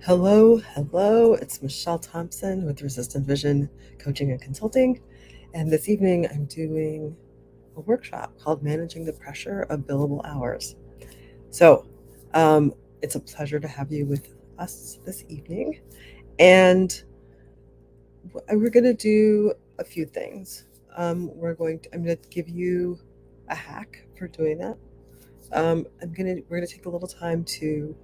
Hello. It's Michelle Thompson with Resistant Vision Coaching and Consulting. And this evening I'm doing a workshop called Managing the Pressure of Billable Hours. So um, it's a pleasure to have you with us this evening. And we're going to do a few things. I'm going to give you a hack for doing that. We're going to take a little time to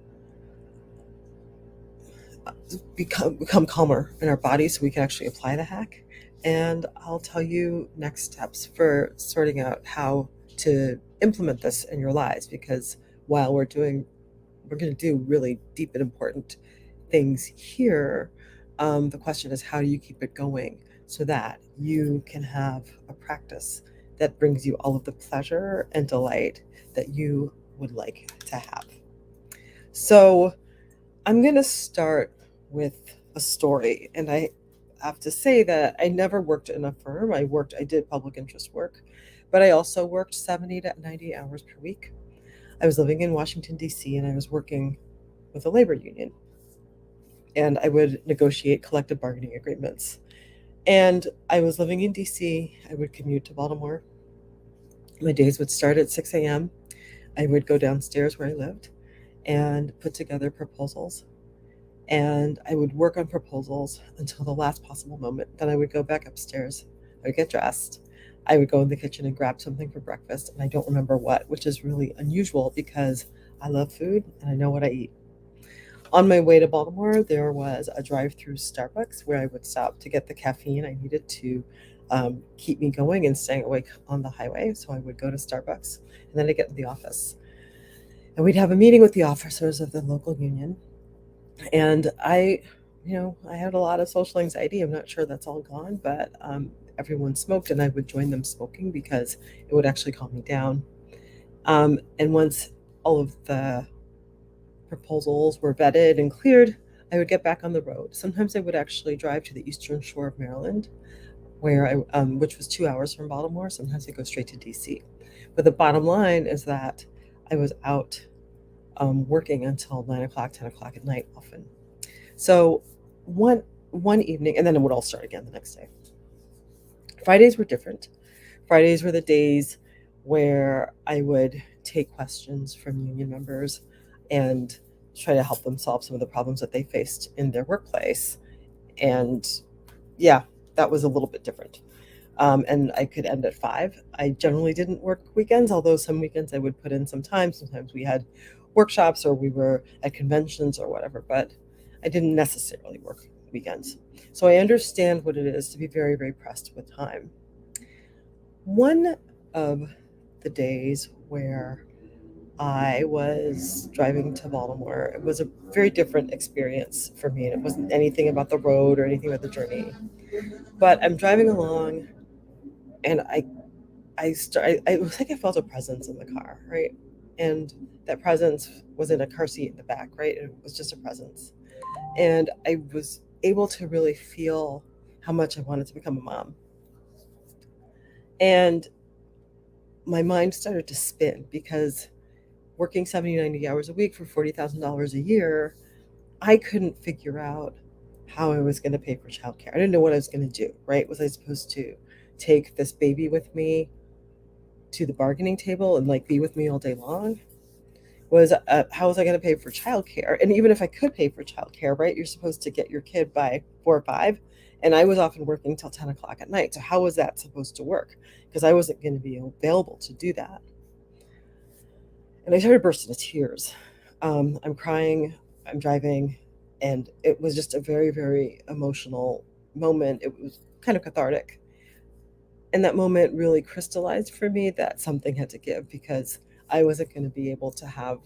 become calmer in our bodies so we can actually apply the hack. And I'll tell you next steps for sorting out how to implement this in your lives because while we're going to do really deep and important things here. The question is, how do you keep it going so that you can have a practice that brings you all of the pleasure and delight that you would like to have? So, I'm going to start with a story. And I have to say that I never worked in a firm. I did public interest work, but I also worked 70 to 90 hours per week. I was living in Washington, D.C., and I was working with a labor union. And I would negotiate collective bargaining agreements. And I was living in D.C., I would commute to Baltimore. My days would start at 6 a.m. I would go downstairs where I lived and put together proposals and I would work on proposals until the last possible moment. Then I would go back upstairs. I would get dressed. I would go in the kitchen and grab something for breakfast, and I don't remember what, which is really unusual because I love food and I know what I eat. On my way to Baltimore, there was a drive-through Starbucks where I would stop to get the caffeine I needed to keep me going and staying awake on the highway. So I would go to Starbucks, and then I'd get to the office, and we'd have a meeting with the officers of the local union and I had a lot of social anxiety. I'm not sure that's all gone, but everyone smoked, and I would join them smoking because it would actually calm me down. And once all of the proposals were vetted and cleared, I would get back on the road. Sometimes I would actually drive to the eastern shore of Maryland, which was 2 hours from Baltimore. Sometimes I go straight to DC. But the bottom line is that I was out working until 9 o'clock, 10 o'clock at night often. So one one evening, and then it would all start again the next day. Fridays were different. Fridays were the days where I would take questions from union members and try to help them solve some of the problems that they faced in their workplace. And yeah, that was a little bit different. And I could end at 5. I generally didn't work weekends, although some weekends I would put in some time. Sometimes we had workshops or we were at conventions or whatever, but I didn't necessarily work weekends. So I understand what it is to be very, very pressed with time. One of the days where I was driving to Baltimore, it was a very different experience for me. And it wasn't anything about the road or anything about the journey. But I'm driving along and it was like I felt a presence in the car, right? And that presence was in a car seat in the back, right? It was just a presence. And I was able to really feel how much I wanted to become a mom. And my mind started to spin because working 70, 90 hours a week for $40,000 a year, I couldn't figure out how I was going to pay for childcare. I didn't know what I was going to do, right? Was I supposed to take this baby with me to the bargaining table and like be with me all day long? Was How was I going to pay for childcare? And even if I could pay for childcare, right, you're supposed to get your kid by 4 or 5, and I was often working till 10 o'clock at night. So how was that supposed to work? Because I wasn't going to be available to do that. And I started bursting into tears. I'm crying. I'm driving, and it was just a very, very emotional moment. It was kind of cathartic. And that moment really crystallized for me that something had to give because I wasn't going to be able to have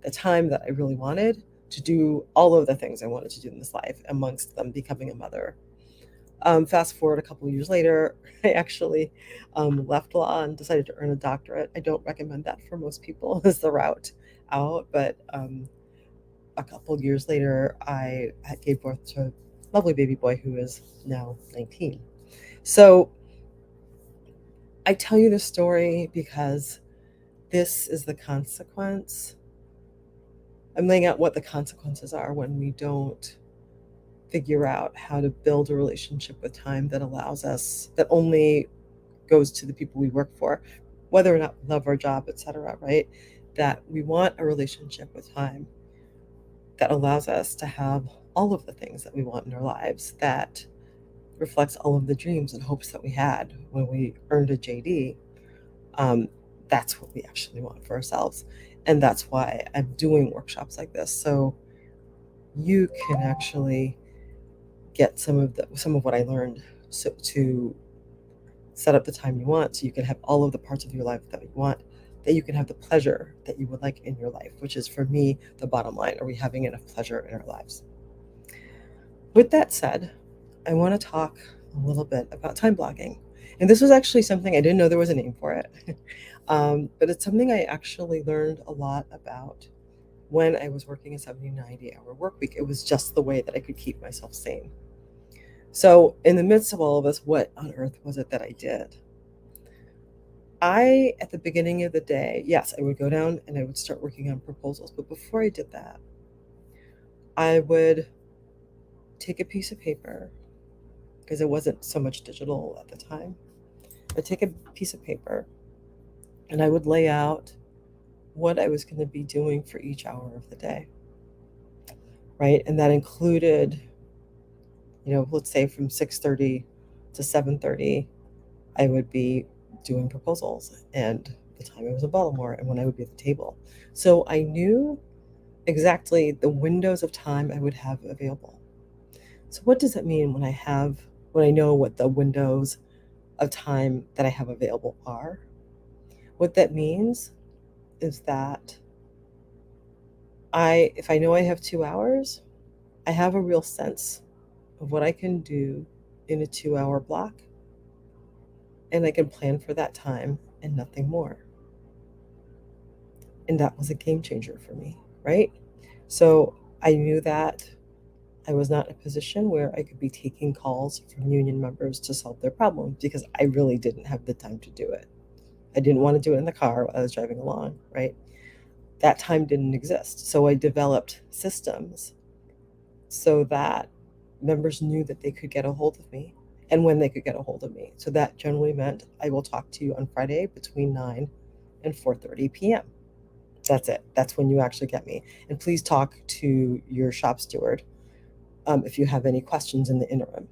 the time that I really wanted to do all of the things I wanted to do in this life, amongst them becoming a mother. Fast forward a couple of years later, I actually left law and decided to earn a doctorate. I don't recommend that for most people as the route out, but a couple of years later, I gave birth to a lovely baby boy who is now 19. So I tell you this story because this is the consequence I'm laying out what the consequences are when we don't figure out how to build a relationship with time that allows us, that only goes to the people we work for, whether or not we love our job, etc., right? That we want a relationship with time that allows us to have all of the things that we want in our lives, that reflects all of the dreams and hopes that we had when we earned a JD. Um, that's what we actually want for ourselves. And that's why I'm doing workshops like this. So you can actually get some of what I learned, so to set up the time you want, so you can have all of the parts of your life that you want, that you can have the pleasure that you would like in your life, which is, for me, the bottom line. Are we having enough pleasure in our lives? With that said, I want to talk a little bit about time blocking. And this was actually something I didn't know there was a name for it. But it's something I actually learned a lot about when I was working a 70, 90-hour work week. It was just the way that I could keep myself sane. So, in the midst of all of this, what on earth was it that I did? At the beginning of the day, yes, I would go down and I would start working on proposals. But before I did that, I would take a piece of paper, because it wasn't so much digital at the time. I'd take a piece of paper and I would lay out what I was going to be doing for each hour of the day, right? And that included, let's say from 6:30 to 7:30, I would be doing proposals, and the time I was in Baltimore and when I would be at the table. So I knew exactly the windows of time I would have available. So what does that mean when I know what the windows of time that I have available are? What that means is that if I know I have 2 hours, I have a real sense of what I can do in a 2 hour block, and I can plan for that time and nothing more. And that was a game changer for me, right? So I knew that I was not in a position where I could be taking calls from union members to solve their problems, because I really didn't have the time to do it. I didn't want to do it in the car while I was driving along, right? That time didn't exist. So I developed systems so that members knew that they could get a hold of me and when they could get a hold of me. So that generally meant, I will talk to you on Friday between 9 and 4:30 p.m. That's it. That's when you actually get me. And please talk to your shop steward if you have any questions in the interim.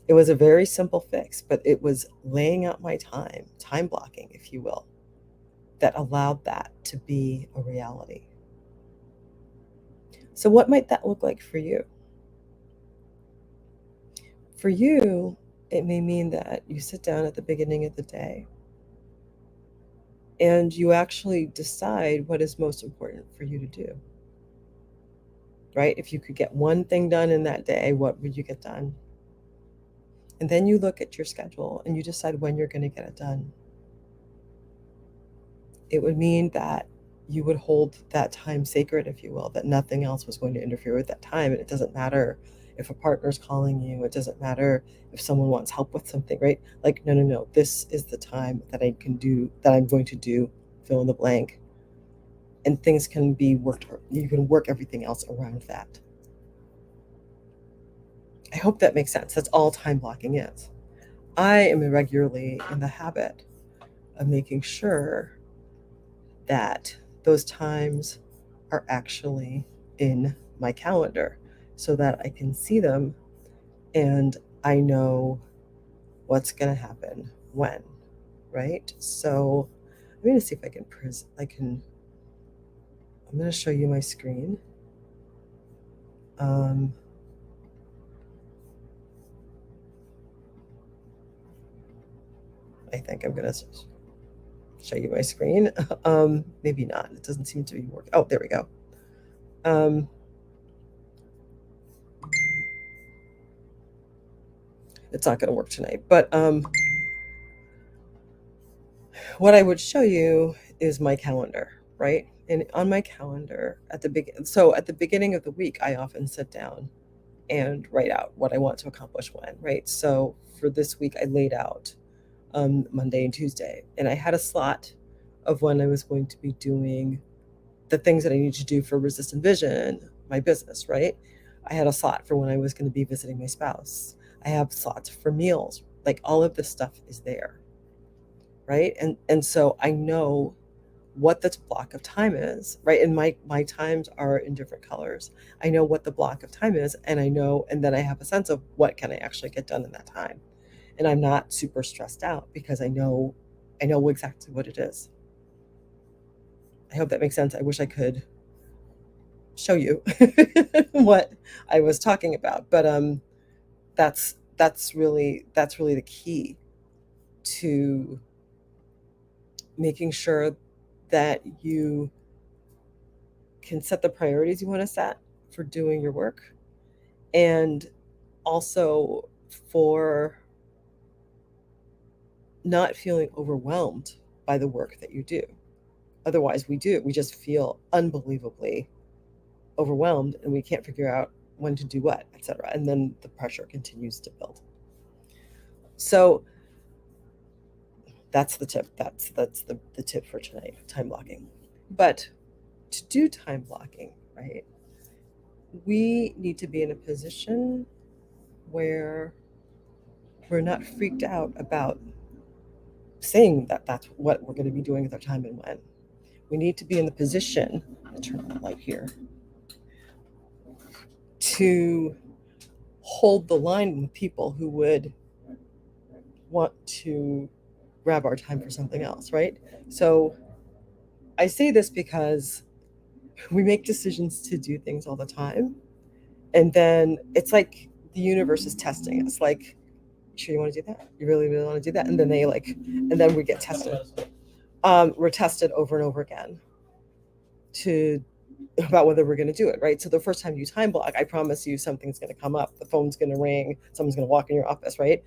It was a very simple fix, but it was laying out my time blocking, if you will, that allowed that to be a reality. So, what might that look like for you? For you, it may mean that you sit down at the beginning of the day and you actually decide what is most important for you to do, right? If you could get one thing done in that day, what would you get done? And then you look at your schedule and you decide when you're going to get it done. It would mean that you would hold that time sacred, if you will, that nothing else was going to interfere with that time. And it doesn't matter if a partner's calling you, it doesn't matter if someone wants help with something, right? Like, no, no, no, this is the time that I'm going to do, fill in the blank. And things can be worked, you can work everything else around that. I hope that makes sense. That's all time blocking is. I am regularly in the habit of making sure that those times are actually in my calendar so that I can see them and I know what's going to happen when, right? So I'm going to see if I'm going to show you my screen. I think I'm going to show you my screen. Maybe not. It doesn't seem to be working. Oh, there we go. It's not going to work tonight. But what I would show you is my calendar, right? And on my calendar at the beginning of the week, I often sit down and write out what I want to accomplish when, right? So for this week, I laid out Monday and Tuesday, and I had a slot of when I was going to be doing the things that I need to do for Resistant Vision, my business, right? I had a slot for when I was going to be visiting my spouse. I have slots for meals. Like all of this stuff is there, right? And so I know what the block of time is, right? And my times are in different colors. I know what the block of time is, and I know, and then I have a sense of what can I actually get done in that time. And I'm not super stressed out because I know exactly what it is. I hope that makes sense. I wish I could show you what I was talking about, but that's really the key to making sure that you can set the priorities you want to set for doing your work, and also for not feeling overwhelmed by the work that you do. Otherwise, we just feel unbelievably overwhelmed and we can't figure out when to do what, etc. And then the pressure continues to build. So that's the tip. That's the tip for tonight, time blocking. But to do time blocking, right, we need to be in a position where we're not freaked out about saying that that's what we're going to be doing with our time and when. We need to be in the position, I'll turn on the light here, to hold the line with people who would want to grab our time for something else, right? So I say this because we make decisions to do things all the time. And then it's like the universe is testing us. Like, you sure you want to do that? You really, really want to do that? And then and then we get tested. We're tested over and over again to about whether we're going to do it, right? So the first time you time block, I promise you something's going to come up. The phone's going to ring. Someone's going to walk in your office, right?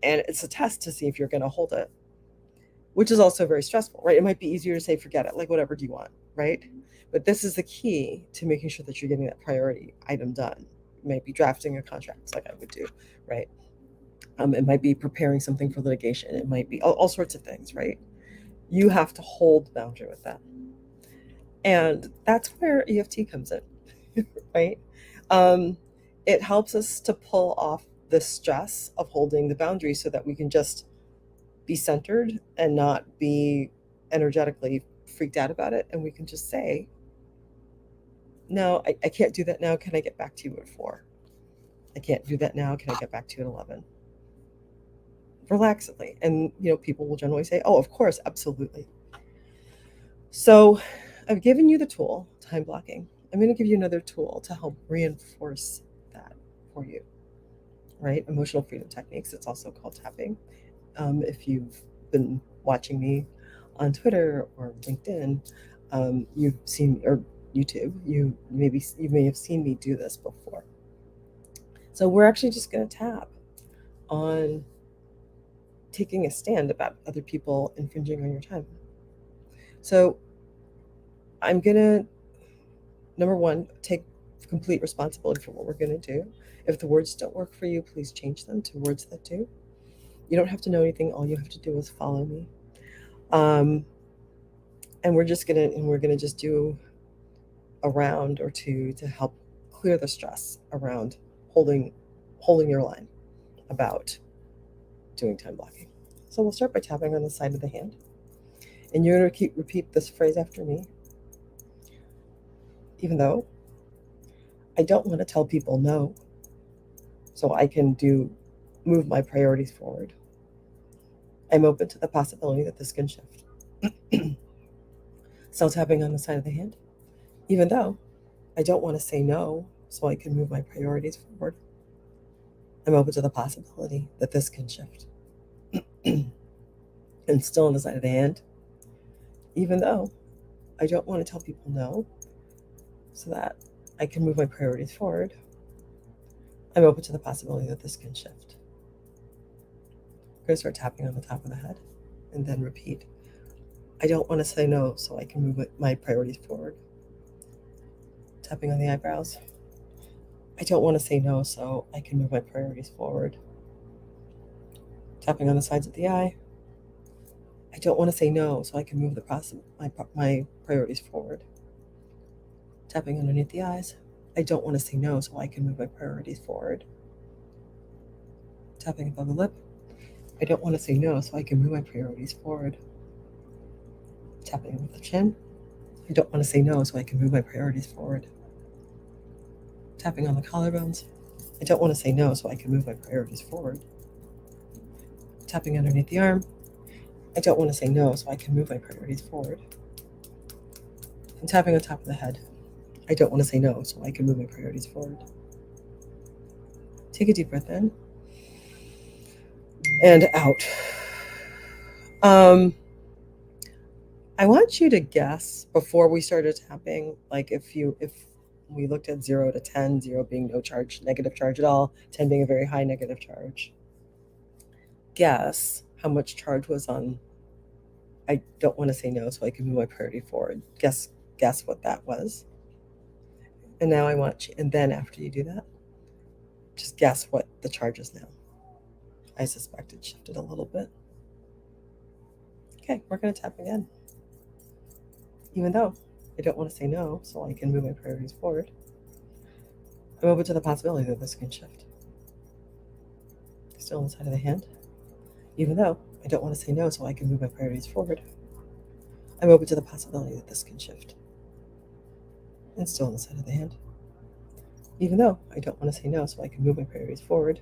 And it's a test to see if you're going to hold it, which is also very stressful, right? It might be easier to say, forget it, like whatever do you want, right? But this is the key to making sure that you're getting that priority item done. It might be drafting a contract, like I would do, right? It might be preparing something for litigation. It might be all sorts of things, right? You have to hold the boundary with that. And that's where EFT comes in, right? Um, it helps us to pull off the stress of holding the boundary so that we can just be centered and not be energetically freaked out about it. And we can just say, no, I can't do that now. Can I get back to you at 4? I can't do that now. Can I get back to you at 11? Relaxedly. And, people will generally say, oh, of course, absolutely. So I've given you the tool, time blocking. I'm going to give you another tool to help reinforce that for you, right? Emotional freedom techniques. It's also called tapping. If you've been watching me on Twitter or LinkedIn, you've seen, or YouTube, you may have seen me do this before. So we're actually just going to tap on taking a stand about other people infringing on your time. So I'm going to, number one, take complete responsibility for what we're going to do. If the words don't work for you, please change them to words that do. You don't have to know anything. All you have to do is follow me. And we're gonna just do a round or two to help clear the stress around holding your line about doing time blocking. So we'll start by tapping on the side of the hand, and you're gonna repeat this phrase after me. Even though I don't want to tell people no, so I can move my priorities forward, I'm open to the possibility that this can shift. Still tapping on the side of the hand. Even though I don't want to say no, so I can move my priorities forward, I'm open to the possibility that this can shift. And still on the side of the hand. Even though I don't want to tell people no, so that I can move my priorities forward, I'm open to the possibility that this can shift. I'm going to start tapping on the top of the head and then repeat. I don't want to say no, so I can move my priorities forward. Tapping on the eyebrows. I don't want to say no, so I can move my priorities forward. Tapping on the sides of the eye. I don't want to say no, so I can move my priorities forward. Tapping underneath the eyes. I don't want to say no so I can move my priorities forward. Tapping above the lip. I don't want to say no so I can move my priorities forward. Tapping with the chin. I don't want to say no so I can move my priorities forward. Tapping on the collarbones. I don't want to say no so I can move my priorities forward. Tapping underneath the arm. I don't want to say no so I can move my priorities forward. And tapping on top of the head. I don't want to say no so I can move my priorities forward. Take a deep breath in and out. I want you to guess before we started tapping, like if we looked at 0 to 10, 0 being no charge, negative charge at all, 10 being a very high negative charge. Guess how much charge was on I don't want to say no so I can move my priority forward. Guess what that was. And now I want you, and then after you do that, just guess what the charge is now. I suspect it shifted a little bit. Okay, we're going to tap again. Even though I don't want to say no so I can move my priorities forward, I'm open to the possibility that this can shift. Still on the side of the hand. Even though I don't want to say no so I can move my priorities forward, I'm open to the possibility that this can shift. And still on the side of the hand. Even though I don't want to say no so I can move my priorities forward,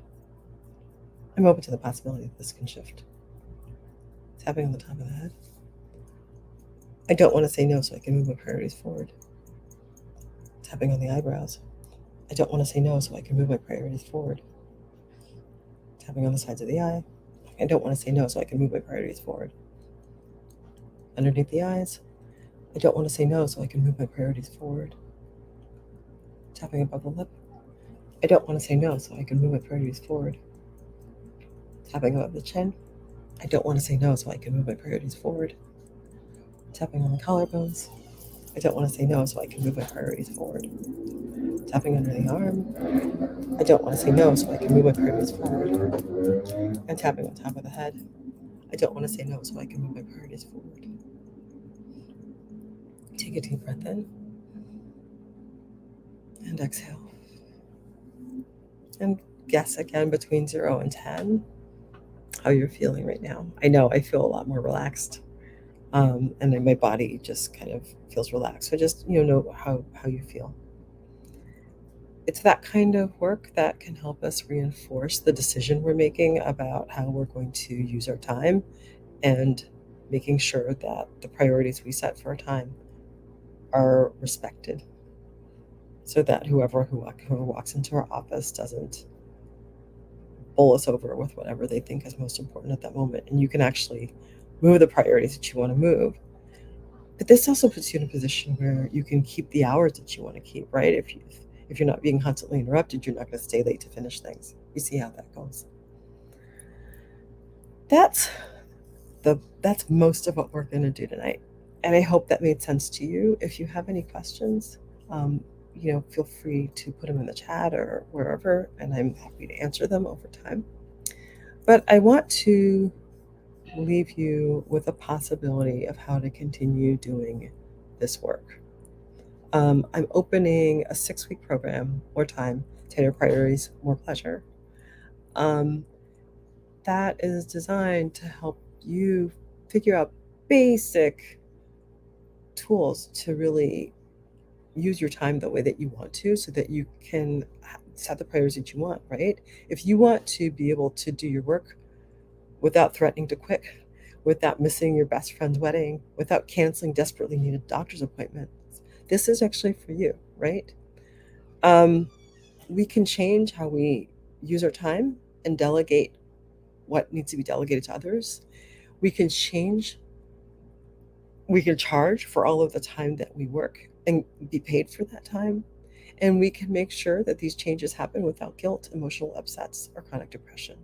I'm open to the possibility that this can shift. Tapping on the top of the head. I don't want to say no so I can move my priorities forward. Tapping on the eyebrows. I don't want to say no so I can move my priorities forward. Tapping on the sides of the eye. I don't want to say no so I can move my priorities forward. Underneath the eyes. I don't want to say no so I can move my priorities forward. Tapping above the lip. I don't want to say no so I can move my priorities forward. Tapping above the chin. I don't want to say no so I can move my priorities forward. Tapping on the collarbones. I don't want to say no so I can move my priorities forward. Tapping under the arm. I don't want to say no so I can move my priorities forward. And tapping on top of the head. I don't want to say no so I can move my priorities forward. Take a deep breath in. And exhale. And guess again between 0 and 10 how you're feeling right now. I know I feel a lot more relaxed. And then my body just kind of feels relaxed. So just know how you feel. It's that kind of work that can help us reinforce the decision we're making about how we're going to use our time and making sure that the priorities we set for our time are respected so that whoever walks into our office doesn't bowl us over with whatever they think is most important at that moment. And you can actually move the priorities that you want to move. But this also puts you in a position where you can keep the hours that you want to keep, right? If you're not being constantly interrupted, you're not going to stay late to finish things. You see how that goes. That's most of what we're going to do tonight. And I hope that made sense to you. If you have any questions, feel free to put them in the chat or wherever, and I'm happy to answer them over time. But I want to leave you with a possibility of how to continue doing this work. I'm opening a 6-week program, More Time, 10 Priorities, More Pleasure. That is designed to help you figure out basic tools to really use your time the way that you want to so that you can set the priorities that you want, right? If you want to be able to do your work without threatening to quit, without missing your best friend's wedding, without canceling desperately needed doctor's appointments, this is actually for you, right? We can change how we use our time and delegate what needs to be delegated to others. We can charge for all of the time that we work and be paid for that time. And we can make sure that these changes happen without guilt, emotional upsets, or chronic depression.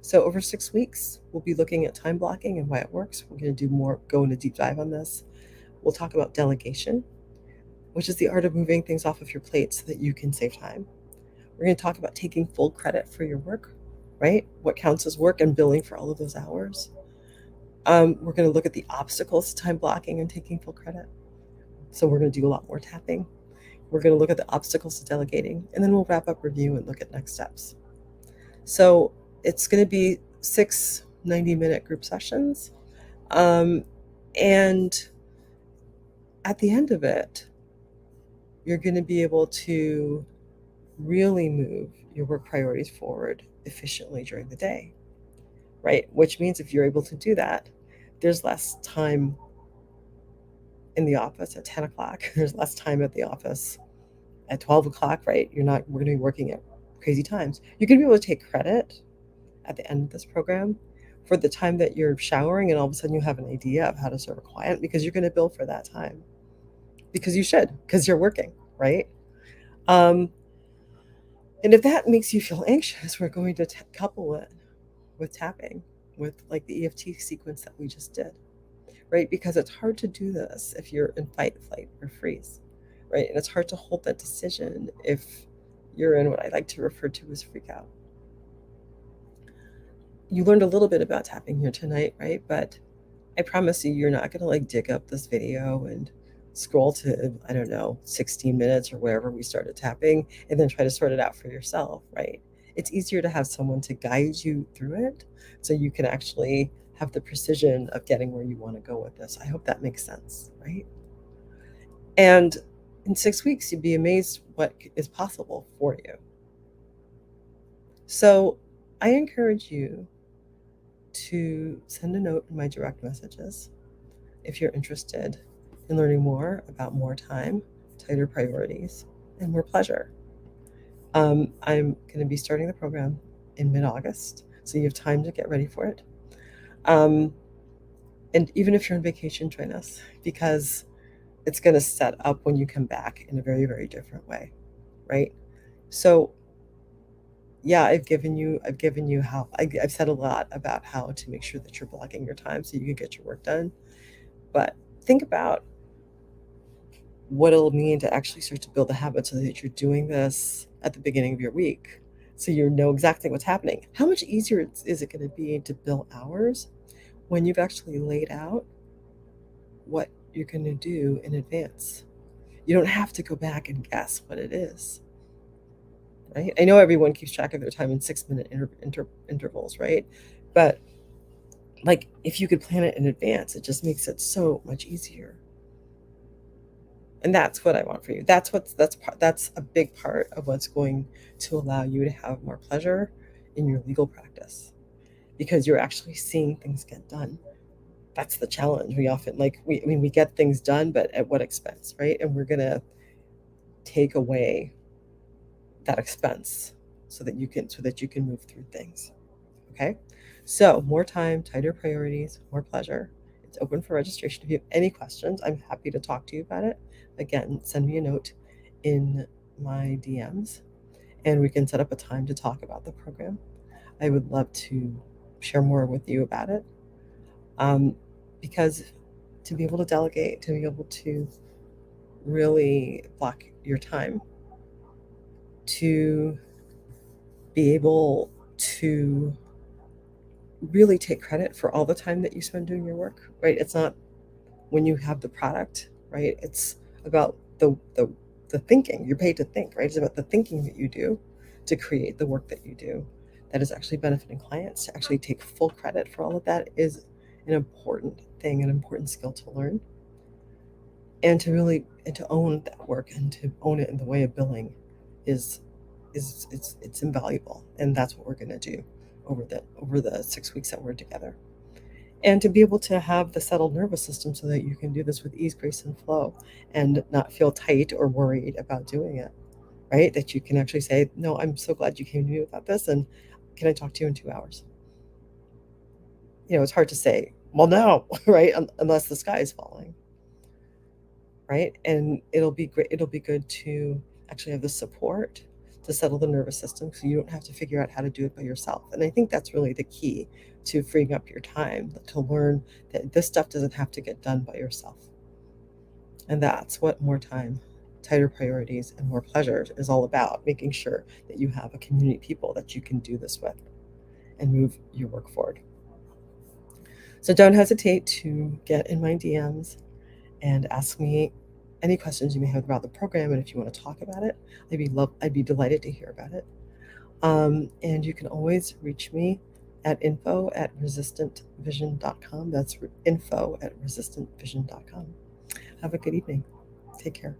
So over 6 weeks, we'll be looking at time blocking and why it works. We're going to go into a deep dive on this. We'll talk about delegation, which is the art of moving things off of your plate so that you can save time. We're going to talk about taking full credit for your work, right? What counts as work and billing for all of those hours. We're going to look at the obstacles to time blocking and taking full credit. So we're going to do a lot more tapping. We're going to look at the obstacles to delegating, and then we'll wrap up review and look at next steps. So it's going to be 6 90-minute group sessions. And at the end of it, you're going to be able to really move your work priorities forward efficiently during the day, right? Which means if you're able to do that, there's less time in the office at 10 o'clock. There's less time at the office at 12 o'clock, right? We're going to be working at crazy times. You're going to be able to take credit at the end of this program for the time that you're showering and all of a sudden you have an idea of how to serve a client because you're going to bill for that time because you should, because you're working, right? Um, and if that makes you feel anxious, we're going to couple it with tapping, with like the EFT sequence that we just did, right? Because it's hard to do this if you're in fight, flight, or freeze, right? And it's hard to hold that decision if you're in what I like to refer to as freak out. You learned a little bit about tapping here tonight, right? But I promise you, you're not going to like dig up this video and scroll to, I don't know, 16 minutes or wherever we started tapping and then try to sort it out for yourself, right? It's easier to have someone to guide you through it so you can actually have the precision of getting where you want to go with this. I hope that makes sense, right? And in 6 weeks, you'd be amazed what is possible for you. So I encourage you to send a note in my direct messages if you're interested in learning more about more time, tighter priorities, and more pleasure. I'm going to be starting the program in mid-August, so you have time to get ready for it. And even if you're on vacation, join us because it's going to set up when you come back in a very, very different way, right? So yeah, I've given you how I've said a lot about how to make sure that you're blocking your time so you can get your work done. But think about what it'll mean to actually start to build a habit so that you're doing this at the beginning of your week. So you know exactly what's happening. How much easier is it going to be to bill hours when you've actually laid out what you're going to do in advance? You don't have to go back and guess what it is, right? I know everyone keeps track of their time in 6 minute intervals, right? But like if you could plan it in advance, it just makes it so much easier. And that's what I want for you. That's a big part of what's going to allow you to have more pleasure in your legal practice because you're actually seeing things get done. That's the challenge. We often we get things done, but at what expense, right? And we're gonna take away that expense so that you can move through things. Okay? So more time, tighter priorities, more pleasure. It's open for registration. If you have any questions, I'm happy to talk to you about it. Again, send me a note in my DMs and we can set up a time to talk about the program. I would love to share more with you about it um, because to be able to delegate, to be able to really block your time, to be able to really take credit for all the time that you spend doing your work, right? It's not when you have the product, right? It's about the thinking. You're paid to think, right? It's about the thinking that you do to create the work that you do that is actually benefiting clients. To actually take full credit for all of that is an important thing, an important skill to learn. And to own that work and to own it in the way of billing is it's invaluable. And that's what we're gonna do over the 6 weeks that we're together. And to be able to have the settled nervous system so that you can do this with ease, grace, and flow and not feel tight or worried about doing it, right? That you can actually say, no, I'm so glad you came to me about this. And can I talk to you in 2 hours? It's hard to say, well, no, right? Unless the sky is falling, right? And it'll be great. It'll be good to actually have the support to settle the nervous system so you don't have to figure out how to do it by yourself. And I think that's really the key to freeing up your time, to learn that this stuff doesn't have to get done by yourself. And that's what more time, tighter priorities, and more pleasure is all about, making sure that you have a community of people that you can do this with and move your work forward. So don't hesitate to get in my DMs and ask me any questions you may have about the program, and if you want to talk about it, I'd be delighted to hear about it. And you can always reach me at info@resistantvision.com. That's info@resistantvision.com. Have a good evening. Take care.